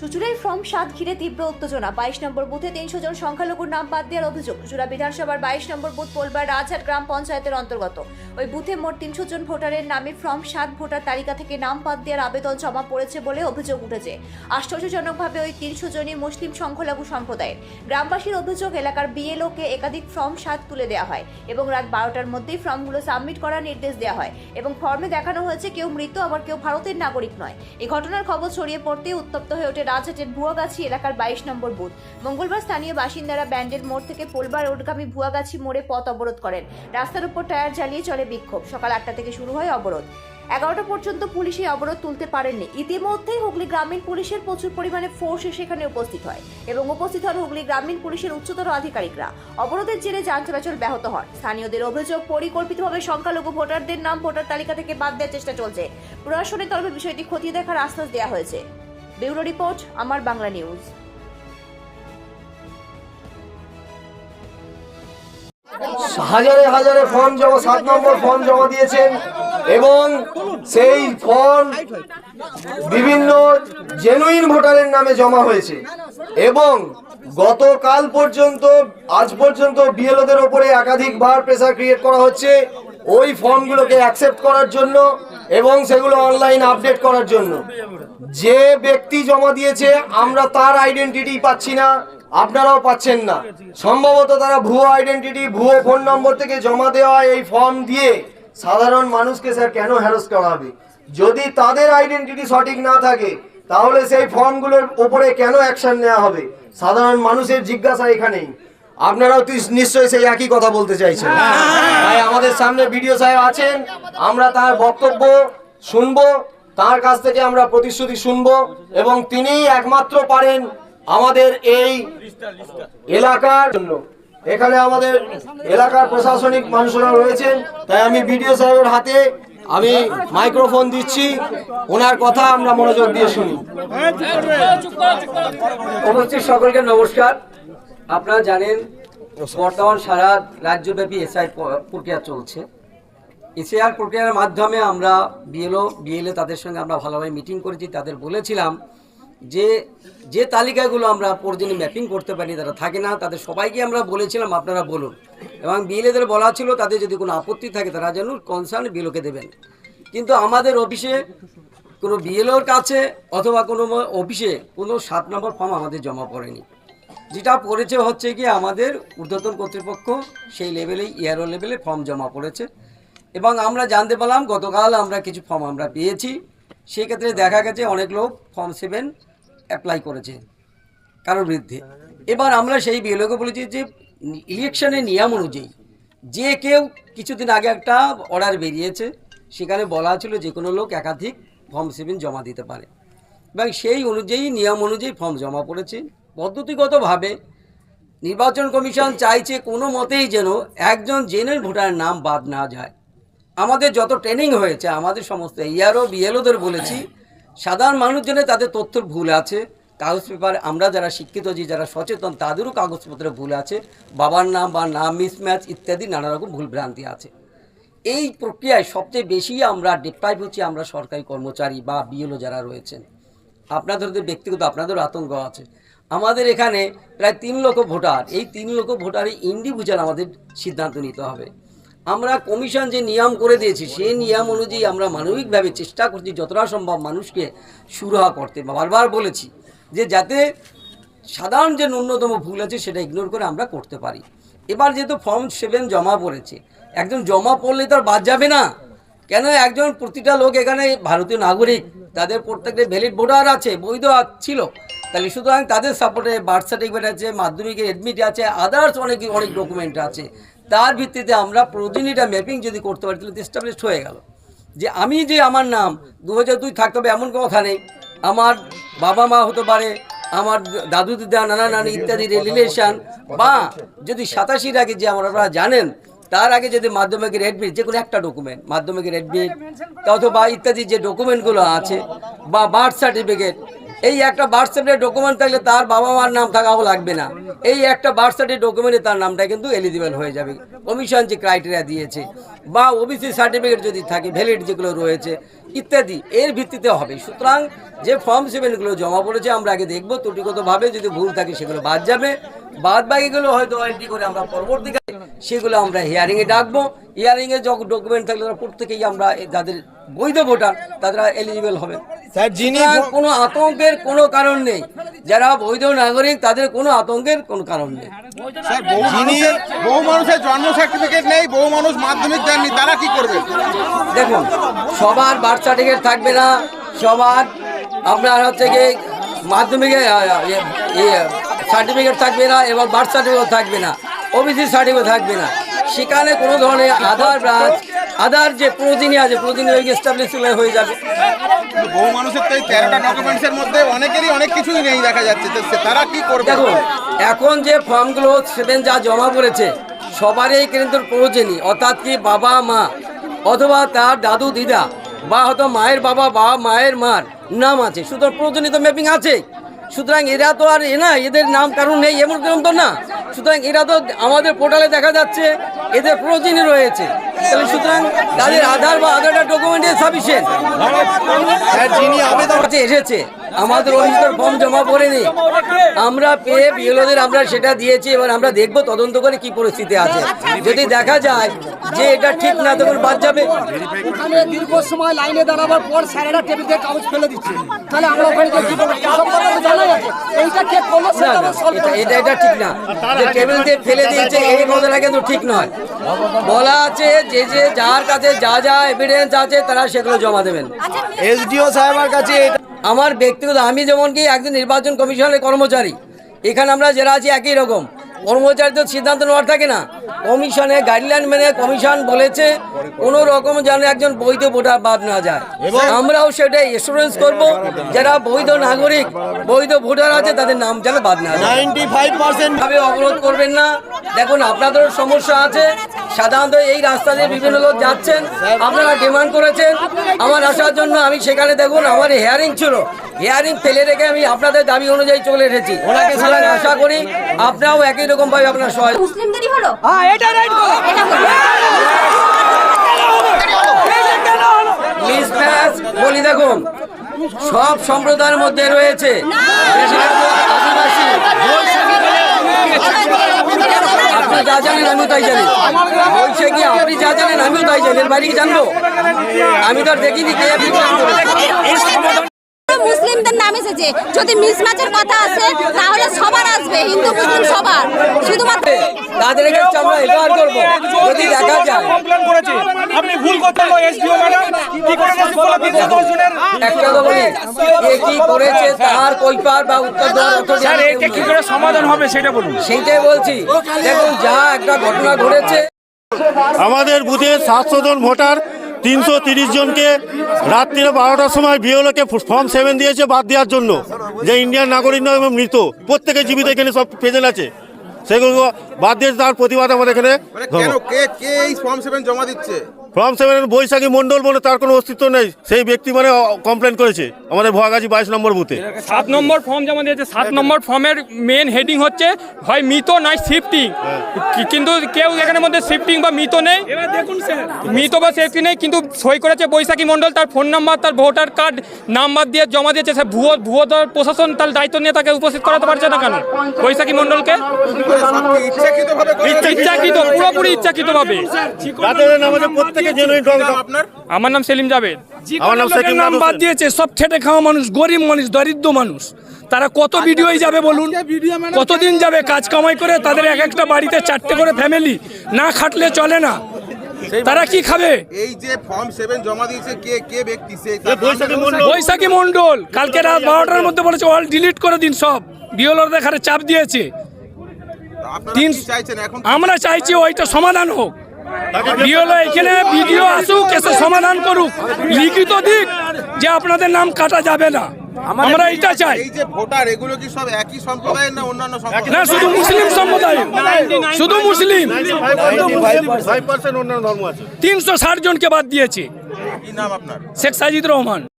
চুচুড়ায় form 7 ঘিরে তীব্র উত্তেজনা। 22 নম্বর বুথে 300 জন সংখ্যালঘুর নাম বাদ দেওয়ার অভিযোগ। চুচুড়া বিধানসভার 22 নম্বর বুথ পোলবার রাজহাট গ্রাম পঞ্চায়েতের অন্তর্গত। ওই বুথে মোট 300 জন ভোটারের নামে ফর্ম 7 ভোটার তালিকা থেকে নাম বাদ দেওয়ার আবেদন জমা পড়েছে বলে অভিযোগ উঠেছে। আশ্চর্যজনকভাবে ওই 300 জনই মুসলিম সংখ্যালঘু সম্প্রদায়ের। গ্রামবাসীর অভিযোগ, এলাকার বিএলওকে একাধিক ফর্ম 7 তুলে দেওয়া হয় এবং রাত 12টার মধ্যেই ফর্মগুলো সাবমিট করার নির্দেশ দেওয়া হয় এবং ফর্মে দেখানো হয়েছে কেউ মৃত, আবার কেউ ভারতের নাগরিক নয়। এই ঘটনার খবর ছড়িয়ে পড়তে উত্তপ্ত হয়ে ওঠে রাজহাটের ভুয়াগাছি এলাকার 22 নম্বর বুথ। মঙ্গলবার স্থানীয় বাসিন্দারা ব্যান্ডেল মোড় থেকে পোলবার রোডগামী ভুয়াগাছি মোড়ে পথ অবরোধ করেন। রাস্তার উপর টায়ার জ্বালিয়ে চলে বিক্ষোভ। সকাল 8টা থেকে শুরু হয় অবরোধ। 11টা পর্যন্ত পুলিশ এই অবরোধ তুলতে পারেননি। ইতিমধ্যেই হুগলি গ্রামীণ পুলিশের প্রচুর পরিমাণে ফোর্স সেখানে উপস্থিত হয় এবং উপস্থিত হন হুগলি গ্রামীণ পুলিশের উচ্চতর আধিকারিকরা। অবরোধের জেরে যান চলাচল ব্যাহত হয়। স্থানীয়দের অভিযোগ, পরিকল্পিতভাবে সংখ্যালঘু ভোটারদের নাম ভোটার তালিকা থেকে বাদ দেওয়ার চেষ্টা চলছে। প্রশাসনের তরফে বিষয়টি খতিয়ে দেখার আশ্বাস দেওয়া হয়েছে। ব্যুরো রিপোর্ট, আমার বাংলা নিউজ। হাজারে হাজারে ফর্ম জমা 7 নম্বর ফর্ম জমা দিয়েছেন এবং সেই ফর্ম বিভিন্ন জেনুইন ভোটারের নামে জমা হয়েছে এবং গতকাল পর্যন্ত আজ পর্যন্ত বিএলওদের ওপরে একাধিকবার প্রেসার ক্রিয়েট করা হচ্ছে ওই ফর্মগুলোকে অ্যাকসেপ্ট করার জন্য এবং সেগুলো অনলাইন আপডেট করার জন্য। যে ব্যক্তি জমা দিয়েছে আমরা তার আইডেন্টিটি পাচ্ছি না, আপনারাও পাচ্ছেন না। সম্ভবত তারা ভুয়ো আইডেন্টিটি, ভুয়ো ফোন নম্বর থেকে জমা দেওয়া এই ফর্ম দিয়ে সাধারণ মানুষকে স্যার কেন হ্যারাস করা হবে? যদি তাদের আইডেন্টিটি সঠিক না থাকে তাহলে সেই ফর্মগুলোর উপরে কেন অ্যাকশন নেওয়া হবে? সাধারণ মানুষের জিজ্ঞাসা এখানেই। আপনারাও নিশ্চয়ই সেই একই কথা বলতে চাইছেন। তাই আমাদের সামনে বিডিও সাহেব আছেন, আমরা তার বক্তব্য শুনবো, তার কাছ থেকে আমরা প্রতিশ্রুতি শুনবো এবং তিনি একমাত্র পারেন আমাদের এই এলাকার জন্য। এখানে আমাদের এলাকার প্রশাসনিক মানুষরা রয়েছেন, তাই আমি বিডিও সাহেবের হাতে আমি মাইক্রোফোন দিচ্ছি, ওনার কথা আমরা মনোযোগ দিয়ে শুনি। উপস্থিত সকলকে নমস্কার। আপনারা জানেন বর্তমান সারা রাজ্যব্যাপী এসআই প্রক্রিয়া চলছে। এসআইআর প্রক্রিয়ার মাধ্যমে আমরা বিএলও তাদের সঙ্গে আমরা ভালোভাবে মিটিং করেছি। তাদের বলেছিলাম যে তালিকাগুলো আমরা পরদিনে ম্যাপিং করতে পারি তারা থাকে না, তাদের সবাইকে আমরা বলেছিলাম আপনারা বলুন এবং বিএলওদের বলা ছিল তাদের যদি কোনো আপত্তি থাকে তারা যেন কনসার্ন বিএলওকে দেবেন। কিন্তু আমাদের অফিসে কোনো বিএলওর কাছে অথবা কোনো অফিসে কোনো 7 নম্বর ফর্ম আমাদের জমা পড়েনি। যেটা পড়েছে হচ্ছে কি আমাদের ঊর্ধ্বতন কর্তৃপক্ষ সেই লেভেলেই ইয়ারও লেভেলে ফর্ম জমা পড়েছে এবং আমরা জানতে পারলাম গতকাল আমরা কিছু ফর্ম আমরা পেয়েছি। সেক্ষেত্রে দেখা গেছে অনেক লোক ফর্ম 7 অ্যাপ্লাই করেছে কারোর বিরুদ্ধে। এবার আমরা সেই বিএলওকে বলেছি যে ইলেকশনের নিয়ম অনুযায়ী যে কেউ কিছুদিন আগে একটা অর্ডার বেরিয়েছে, সেখানে বলা ছিল যে কোনো লোক একাধিক ফর্ম 7 জমা দিতে পারে এবং সেই অনুযায়ী নিয়ম অনুযায়ী ফর্ম জমা পড়েছে। পদ্ধতিগতভাবে নির্বাচন কমিশন চাইছে কোনো মতেই যেন একজন জেনুইন ভোটারের নাম বাদ না যায়। আমাদের যত ট্রেনিং হয়েছে আমাদের সমস্ত ইয়ারও বিএলওদের বলেছি সাধারণ মানুষজনে তাদের তথ্য ভুল আছে, কাগজ পেপার আমরা যারা শিক্ষিত যারা সচেতন তাদেরও কাগজপত্রে ভুল আছে, বাবার নাম বা নাম মিসম্যাচ ইত্যাদি নানা রকম ভুল ভ্রান্তি আছে। এই প্রক্রিয়ায় সবচেয়ে বেশি আমরা ডিপ্রাইভ হচ্ছি আমরা সরকারি কর্মচারী বা বিএলও যারা রয়েছেন। আপনাদের ব্যক্তিগত আপনাদেরও আতঙ্ক আছে। আমাদের এখানে প্রায় 3 লক্ষ ভোটার, এই 3 লক্ষ ভোটারই ইন্ডিভিজুয়াল আমাদের সিদ্ধান্ত নিতে হবে। আমরা কমিশন যে নিয়ম করে দিয়েছি সেই নিয়ম অনুযায়ী আমরা মানবিকভাবে চেষ্টা করছি যতটা সম্ভব মানুষকে সুরাহা করতে। বারবার বলেছি যে যাতে সাধারণ যে ন্যূনতম ভুল আছে সেটা ইগনোর করে আমরা করতে পারি। এবার যেহেতু ফর্ম 7 জমা পড়েছে, একজন জমা পড়লে তার বাদ যাবে না কেন? একজন প্রতিটা লোক এখানে ভারতীয় নাগরিক, তাদের প্রত্যেকটা ভ্যালিড ভোটার আছে, বৈধ ছিল, তাহলে সুতরাং তাদের সাপোর্টে বার্থ সার্টিফিকেট আছে, মাধ্যমিকের অ্যাডমিট আছে, আদার্স অনেক ডকুমেন্ট আছে। তার ভিত্তিতে আমরা প্রতিদিন এটা ম্যাপিং যদি করতে পারি তাহলে এস্টাবলিশড হয়ে গেল যে আমি যে আমার নাম 2002 থাকতে হবে এমন কথা নেই। আমার বাবা মা হতে পারে, আমার দাদু দিদা নানা নানি ইত্যাদি রিলেশন, বা যদি 87 আগে যে আপনারা জানেন তার আগে যদি মাধ্যমিকের অ্যাডমিট যে কোনো একটা ডকুমেন্ট, মাধ্যমিকের অ্যাডমিট অথবা ইত্যাদি যে ডকুমেন্টগুলো আছে বা বার্থ সার্টিফিকেট, এই একটা বার্থ সার্টিফিকেট ডকুমেন্ট থাকলে তার বাবা মার নাম থাকাও লাগবে না। এই একটা বার্থ সার্টিফিকেট ডকুমেন্টে তার নামটা কিন্তু এলিজিবল হয়ে যাবে কমিশন যে ক্রাইটেরিয়া দিয়েছে। বা ওবিসি সার্টিফিকেট যদি থাকে ভ্যালিড যেগুলো রয়েছে ইত্যাদি এর ভিত্তিতে হবে। সুতরাং যে ফর্ম 7গুলো জমা পড়েছে আমরা আগে দেখব, ত্রুটিগতভাবে যদি ভুল থাকে সেগুলো বাদ যাবে, বাদ বাকিগুলো হয়তো এন্ট্রি করে আমরা পরবর্তীকালে সেগুলো আমরা হিয়ারিংয়ে ডাকবো। হিয়ারিংয়ে যখন ডকুমেন্ট থাকলে তারা প্রত্যেকেই আমরা যাদের বৈধ ভোটার তারা এলিজিবল হবে। স্যার যিনি কোনো আতঙ্কের কোনো কারণ নেই, যারা বৈধ নাগরিক তাদের কোনো আতঙ্কের কোনো কারণ নেই। বহু মানুষের জন্ম সার্টিফিকেট নেই, বহু মানুষ মাধ্যমিক দেননি, তারা কি করবে? দেখুন, সবার বার্থ সার্টিফিকেট থাকবে না, সবার আপনার হচ্ছে কি মাধ্যমিকে সার্টিফিকেট থাকবে না, এবার বার্থ সার্টিফিকেট থাকবে না, ওবিসি সার্টিফিকেট থাকবে না। সেখানে কোনো ধরনের আধার যে প্রয়োজনীয় আছে প্রয়োজনীয় এস্টাবলিশ হয়ে যাবে। বহু মানুষের তো এই 13টা ডকুমেন্টসের মধ্যে অনেকেরই অনেক কিছুই নেই দেখা যাচ্ছে, তো তারা কি করবে? দেখুন, এখন যে ফর্মগুলো 7 যা জমা পড়েছে সবারই কিন্তু প্রয়োজনীয়, অর্থাৎ কি বাবা মা অথবা তার দাদু দিদা বা হয়তো মায়ের বাবা বা মায়ের মার নাম আছে, সুতরাং প্রয়োজনীয় তো ম্যাপিং আছে। সুতরাং এরা তো আর না এদের নাম কারণ নেই এমন কেমন তো না, সুতরাং এরা তো আমাদের পোর্টালে দেখা যাচ্ছে এদের প্রয়োজনীয় রয়েছে, তাহলে সুতরাং তাদের আধার বা আধারটা ডকুমেন্টে সাফিসিয়েন্ট। যিনি আবেদন এসেছে আমাদের অফিসের ফর্ম জমা পড়েনি, আমরা পেয়ে বিএলওদের আমরা সেটা দিয়েছি, এবার আমরা দেখবো তদন্ত করে কি পরিস্থিতি আছে, যদি দেখা যায় যে এটা ঠিক না তখন বাদ যাবে। ওখানে দীর্ঘ সময় লাইনে দাঁড়াবার পর স্যারেরা টেবিল থেকে কাগজ ফেলে দিচ্ছে, তাহলে আমরা ওখানে গিয়ে কি করবো? সব কথা তো জানা আছে, এইটা কে করলো সেটা আমরা solve করবো। এটা ঠিক না, যে টেবিল দিয়ে ফেলে দিয়েছে এই কথাটা কিন্তু ঠিক নয়। বলা আছে যে যে যার কাছে যা যা এভিডেন্স আছে তারা সেগুলো জমা দেবেন। এসডিও সাহেবের কাছে আমার ব্যক্তিগত আমি যেমন কি একজন নির্বাচন কমিশনের কর্মচারী, এখানে আমরা যারা আছি একই রকম, কর্মচারী তো সিদ্ধান্ত নেওয়ার থাকে না, কমিশনে গাইডলাইন মেনে কমিশন বলেছে কোনো রকম যেন একজন বৈধ ভোটার বাদ না যায়, আমরাও সেটা এসুরেন্স করব যারা বৈধ নাগরিক বৈধ ভোটার আছে তাদের নাম যেন বাদ না যায়। 95% ভাবে অবরোধ করবেন না। দেখুন, আপনাদেরও সমস্যা আছে, সাধারণত এই রাস্তা দিয়ে বিভিন্ন লোক যাচ্ছেন, আপনারা ডিমান্ড করেছেন আমার আসার জন্য, আমি সেখানে দেখুন আমার হিয়ারিং ছিল, হিয়ারিং ফেলে রেখে আমি আপনাদের দাবি অনুযায়ী চলে এসেছি। ওনাকে সারা আশা করি আপনারাও একই রকম ভাবে আপনার সহায় মুসলিমদেরই হলো মিসম্যাচ বলি। দেখুন, সব সম্প্রদায়ের মধ্যে রয়েছে আদিবাসী, আপনি যা জানেন আমিও তাই জানি, বলছে কি আপনি যা জানেন আমিও তাই জানি, এর বাইরে কি জানবো? আমি তো আর দেখিনি কে মুসলিমদের নাম এসেছে, যদি মিসম্যাচের কথা আসে তাহলে সবার আসবে, হিন্দু মুসলিম সবার, শুধুমাত্র তাদের কাছে আমরা এফআইআর করবো যদি দেখা যায়। আপনি ভুল করতে এসডিও ম্যাডাম কি করে একটা তো বলি কে কি করেছে তার কৈফিয়ত বা উত্তর দেওয়ার স্যার এটা কি করে সমাধান হবে সেটা বলুন। সেইটাই বলছি। দেখুন, যা একটা ঘটনা ঘটেছে, আমাদের বুথে 700 জন ভোটার 330 জনকে রাত্রিরে 12টার সময় বিএলওকে ফর্ম 7 দিয়েছে বাদ দেওয়ার জন্য, যে ইন্ডিয়ান নাগরিক নয় এবং মৃত, প্রত্যেকে জীবিত এখানে সব প্রেজেন্ট আছে, সেগুলো বাদ দিয়ে তার প্রতিবাদ আমাদের এখানে। কেন কে এই ফর্ম 7 জমা দিচ্ছে? ফর্ম 7 বৈশাখী মণ্ডল বলে তার কোনো অস্তিত্ব নেই, সেই ব্যক্তি মানে কমপ্লেন করেছে আমাদের ভোয়াগাছি 22 নম্বর বুথে। 7 নম্বর ফর্ম জমা দিয়েছে, 7 নম্বর ফর্মের মেন হেডিং হচ্ছে হয় মৃত নয় শিফটিং, কিন্তু কেউ এখানে মধ্যে শিফটিং বা মৃত নেই, মৃত বা শিফটিং নেই, কিন্তু সই করেছে বৈশাখী মণ্ডল, তার ফোন নাম্বার তার ভোটার কার্ড নাম্বার দিয়ে জমা দিয়েছে। সে ভুয়ো প্রশাসন তার দায়িত্ব নিয়ে তাকে উপস্থিত করাতে পারছে না কেন বৈশাখী মণ্ডলকে? ইচ্ছাকৃত, পুরোপুরি ইচ্ছাকৃতভাবে। আমাদের প্রত্যেকে জেনুইন। আমার নাম সেলিম জাভেদ। আমার নাম সেলিম নাম বাদ দিয়েছে, সব খেটে খাওয়া মানুষ, গরিব মানুষ, দরিদ্র মানুষ, তারা কত ভিডিওই যাবে বলুন, কতদিন যাবে কাজ কামাই করে? তাদের এক একটা বাড়িতে 4টে করে ফ্যামিলি, না খাটলে চলে না, তারা কি খাবে? এই যে ফর্ম 7 জমা দিয়েছে কে ব্যক্তি? বৈশাখী মণ্ডল কালকে রাত 12টার মধ্যে বলেছে অল ডিলিট করে দিন সব, বিএলওর দেখারে চাপ দিয়েছে। আমরা চাইছি ওইটা সমাধান হোক, বিএলও এখানে ভিডিও আসুক, এসে সমাধান করুক, লিখিত দিক যে আপনাদের নাম কাটা যাবে না, আমরা এটা চাই। এই যে ভোটার এগুলো কি সব একই সম্প্রদায়ের না অন্যান্য সম্প্রদায়? না, শুধু মুসলিম সম্প্রদায়, শুধু মুসলিম। 5% অন্যান্য ধর্ম আছে। 360 জনকে বাদ দিয়েছে। কি নাম আপনার? শেখ সাজিদ রহমান।